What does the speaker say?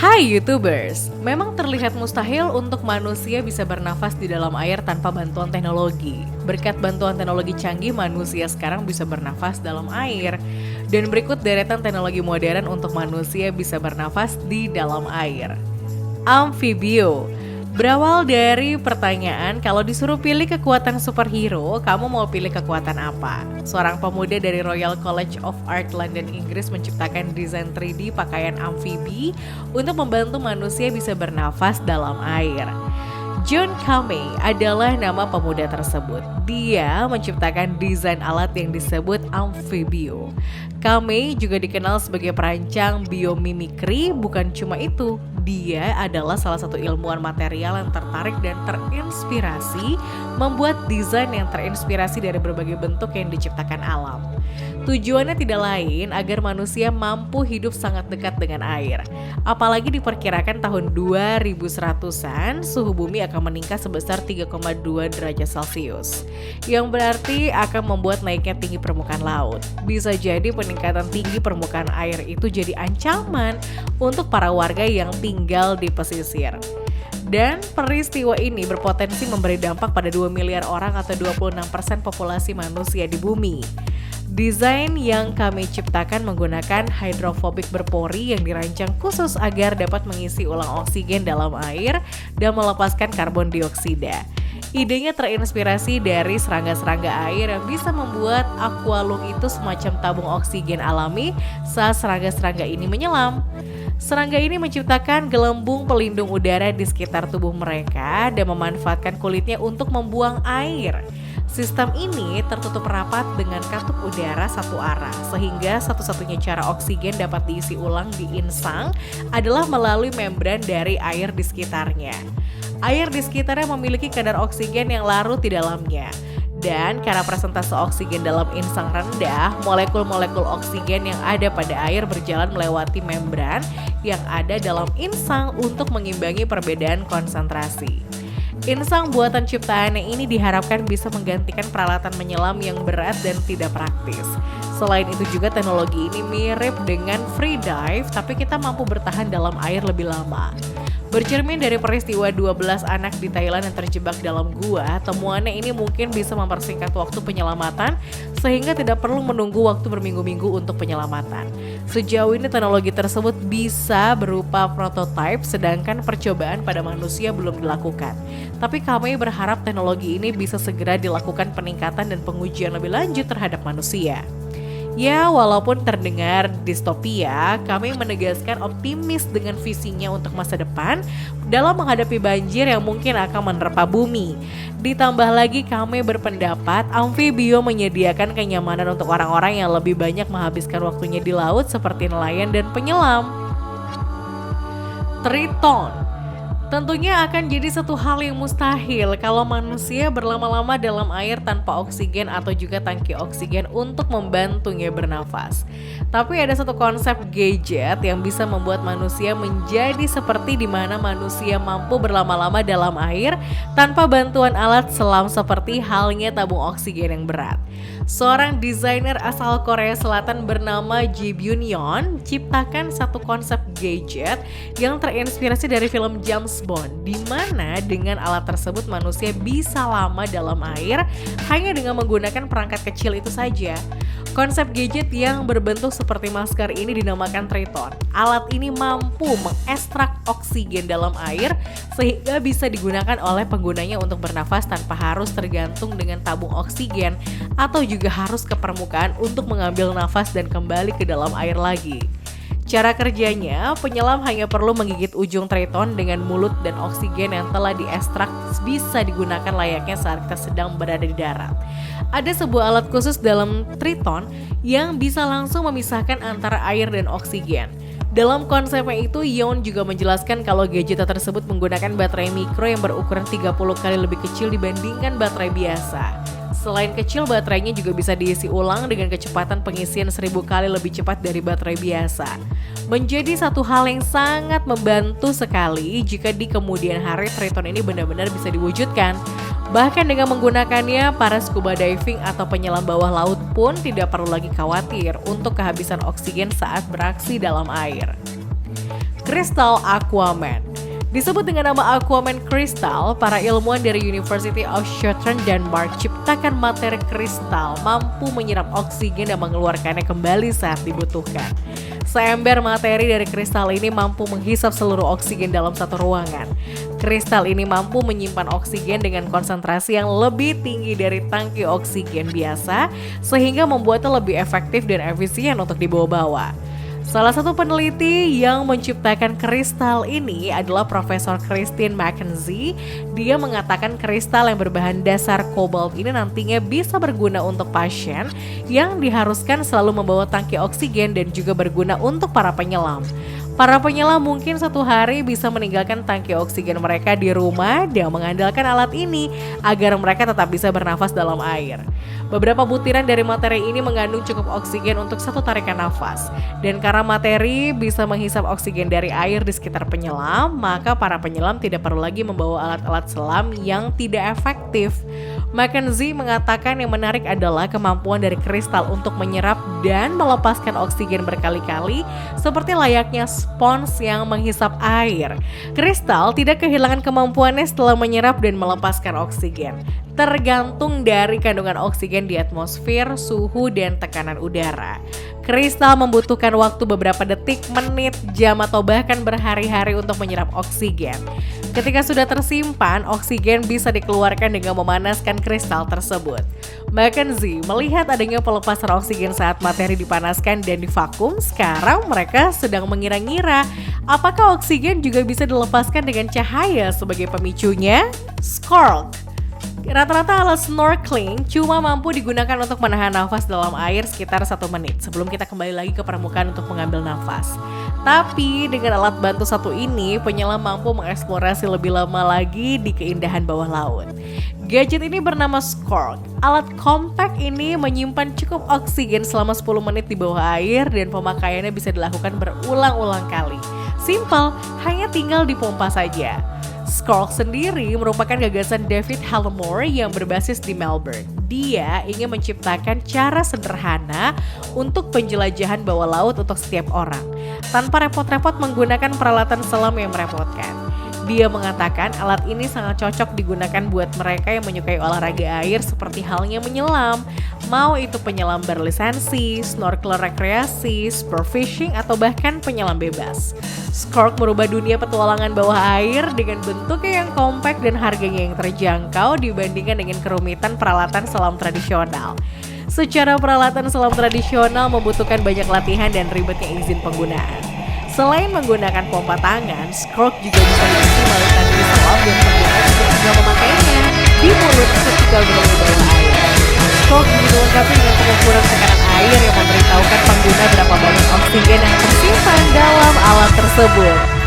Hai YouTubers, memang terlihat mustahil untuk manusia bisa bernafas di dalam air tanpa bantuan teknologi. Berkat bantuan teknologi canggih, manusia sekarang bisa bernafas dalam air. Dan berikut deretan teknologi modern untuk manusia bisa bernafas di dalam air. Amfibio. Berawal dari pertanyaan, kalau disuruh pilih kekuatan superhero, kamu mau pilih kekuatan apa? Seorang pemuda dari Royal College of Art London, Inggris menciptakan desain 3D pakaian amfibi untuk membantu manusia bisa bernafas dalam air. John Kamei adalah nama pemuda tersebut. Dia menciptakan desain alat yang disebut amfibio. Kamei juga dikenal sebagai perancang biomimikri. Bukan cuma itu, dia adalah salah satu ilmuwan material yang tertarik dan terinspirasi membuat desain yang terinspirasi dari berbagai bentuk yang diciptakan alam. Tujuannya tidak lain agar manusia mampu hidup sangat dekat dengan air. Apalagi diperkirakan tahun 2100-an suhu bumi akan meningkat sebesar 3,2 derajat Celcius, yang berarti akan membuat naiknya tinggi permukaan laut. Bisa jadi peningkatan tinggi permukaan air itu jadi ancaman untuk para warga yang tinggal di pesisir. Dan peristiwa ini berpotensi memberi dampak pada 2 miliar orang atau 26% populasi manusia di bumi. Desain yang kami ciptakan menggunakan hidrofobik berpori yang dirancang khusus agar dapat mengisi ulang oksigen dalam air dan melepaskan karbon dioksida. Idenya terinspirasi dari serangga-serangga air yang bisa membuat aqualung itu semacam tabung oksigen alami saat serangga-serangga ini menyelam. Serangga ini menciptakan gelembung pelindung udara di sekitar tubuh mereka dan memanfaatkan kulitnya untuk membuang air. Sistem ini tertutup rapat dengan katup udara satu arah, sehingga satu-satunya cara oksigen dapat diisi ulang di insang adalah melalui membran dari air di sekitarnya. Air di sekitarnya memiliki kadar oksigen yang larut di dalamnya. Dan karena persentase oksigen dalam insang rendah, molekul-molekul oksigen yang ada pada air berjalan melewati membran yang ada dalam insang untuk mengimbangi perbedaan konsentrasi. Insang buatan ciptaannya ini diharapkan bisa menggantikan peralatan menyelam yang berat dan tidak praktis. Selain itu juga teknologi ini mirip dengan free dive, tapi kita mampu bertahan dalam air lebih lama. Bercermin dari peristiwa 12 anak di Thailand yang terjebak dalam gua, temuannya ini mungkin bisa mempersingkat waktu penyelamatan sehingga tidak perlu menunggu waktu berminggu-minggu untuk penyelamatan. Sejauh ini teknologi tersebut bisa berupa prototipe, sedangkan percobaan pada manusia belum dilakukan. Tapi kami berharap teknologi ini bisa segera dilakukan peningkatan dan pengujian lebih lanjut terhadap manusia. Ya, walaupun terdengar distopia, kami menegaskan optimis dengan visinya untuk masa depan dalam menghadapi banjir yang mungkin akan menerpa bumi. Ditambah lagi kami berpendapat amfibio menyediakan kenyamanan untuk orang-orang yang lebih banyak menghabiskan waktunya di laut seperti nelayan dan penyelam. Triton. Tentunya akan jadi satu hal yang mustahil kalau manusia berlama-lama dalam air tanpa oksigen atau juga tangki oksigen untuk membantunya bernafas. Tapi ada satu konsep gadget yang bisa membuat manusia menjadi seperti di mana manusia mampu berlama-lama dalam air tanpa bantuan alat selam seperti halnya tabung oksigen yang berat. Seorang desainer asal Korea Selatan bernama Ji Byun Yeon ciptakan satu konsep gadget yang terinspirasi dari film James Bond, di mana dengan alat tersebut manusia bisa lama dalam air hanya dengan menggunakan perangkat kecil itu saja. Konsep gadget yang berbentuk seperti masker ini dinamakan Triton. Alat ini mampu mengekstrak oksigen dalam air sehingga bisa digunakan oleh penggunanya untuk bernafas tanpa harus tergantung dengan tabung oksigen atau juga harus ke permukaan untuk mengambil nafas dan kembali ke dalam air lagi. Cara kerjanya, penyelam hanya perlu menggigit ujung Triton dengan mulut dan oksigen yang telah diekstrak bisa digunakan layaknya saat kita sedang berada di darat. Ada sebuah alat khusus dalam Triton yang bisa langsung memisahkan antara air dan oksigen. Dalam konsepnya itu, Yeon juga menjelaskan kalau gadget tersebut menggunakan baterai mikro yang berukuran 30 kali lebih kecil dibandingkan baterai biasa. Selain kecil, baterainya juga bisa diisi ulang dengan kecepatan pengisian 1000 kali lebih cepat dari baterai biasa. Menjadi satu hal yang sangat membantu sekali jika di kemudian hari Triton ini benar-benar bisa diwujudkan. Bahkan dengan menggunakannya, para scuba diving atau penyelam bawah laut pun tidak perlu lagi khawatir untuk kehabisan oksigen saat beraksi dalam air. kristal Aquaman. Disebut dengan nama Aquaman Crystal, para ilmuwan dari University of Schottland Denmark ciptakan materi kristal mampu menyerap oksigen dan mengeluarkannya kembali saat dibutuhkan. Seember materi dari kristal ini mampu menghisap seluruh oksigen dalam satu ruangan. Kristal ini mampu menyimpan oksigen dengan konsentrasi yang lebih tinggi dari tangki oksigen biasa, sehingga membuatnya lebih efektif dan efisien untuk dibawa-bawa. Salah satu peneliti yang menciptakan kristal ini adalah Profesor Christine McKenzie. Dia mengatakan kristal yang berbahan dasar kobalt ini nantinya bisa berguna untuk pasien yang diharuskan selalu membawa tangki oksigen dan juga berguna untuk para penyelam. Para penyelam mungkin satu hari bisa meninggalkan tangki oksigen mereka di rumah dan mengandalkan alat ini agar mereka tetap bisa bernafas dalam air. Beberapa butiran dari materi ini mengandung cukup oksigen untuk satu tarikan nafas. Dan karena materi bisa menghisap oksigen dari air di sekitar penyelam, maka para penyelam tidak perlu lagi membawa alat-alat selam yang tidak efektif. Mackenzie mengatakan yang menarik adalah kemampuan dari kristal untuk menyerap dan melepaskan oksigen berkali-kali seperti layaknya spons yang menghisap air. Kristal tidak kehilangan kemampuannya setelah menyerap dan melepaskan oksigen. Tergantung dari kandungan oksigen di atmosfer, suhu, dan tekanan udara. Kristal membutuhkan waktu beberapa detik, menit, jam, atau bahkan berhari-hari untuk menyerap oksigen. Ketika sudah tersimpan, oksigen bisa dikeluarkan dengan memanaskan kristal tersebut. Mackenzie melihat adanya pelepasan oksigen saat materi dipanaskan dan divakum. Sekarang mereka sedang mengira-ngira apakah oksigen juga bisa dilepaskan dengan cahaya sebagai pemicunya? Snorkel. Rata-rata alat snorkeling cuma mampu digunakan untuk menahan nafas dalam air sekitar 1 menit sebelum kita kembali lagi ke permukaan untuk mengambil nafas. Tapi dengan alat bantu satu ini, penyelam mampu mengeksplorasi lebih lama lagi di keindahan bawah laut. Gadget ini bernama Snorkel. Alat compact ini menyimpan cukup oksigen selama 10 menit di bawah air dan pemakaiannya bisa dilakukan berulang-ulang kali. Simpel, hanya tinggal dipompa saja. Snorkel sendiri merupakan gagasan David Hallamore yang berbasis di Melbourne. Dia ingin menciptakan cara sederhana untuk penjelajahan bawah laut untuk setiap orang, tanpa repot-repot menggunakan peralatan selam yang merepotkan. Dia mengatakan alat ini sangat cocok digunakan buat mereka yang menyukai olahraga air seperti halnya menyelam, mau itu penyelam berlisensi, snorkel rekreasi, spearfishing, atau bahkan penyelam bebas. Snorkel merubah dunia petualangan bawah air dengan bentuknya yang kompak dan harganya yang terjangkau dibandingkan dengan kerumitan peralatan selam tradisional. Secara peralatan selam tradisional membutuhkan banyak latihan dan ribetnya izin penggunaan. Selain menggunakan pompa tangan, snorkel juga bisa diisi melalui tangki selam dan pengguna juga memakainya di mulut ketika berada di bawah air. Snorkel juga dilengkapi dengan pengukuran tekanan air yang memberitahukan pengguna berapa banyak oksigen yang tersimpan dalam alat tersebut.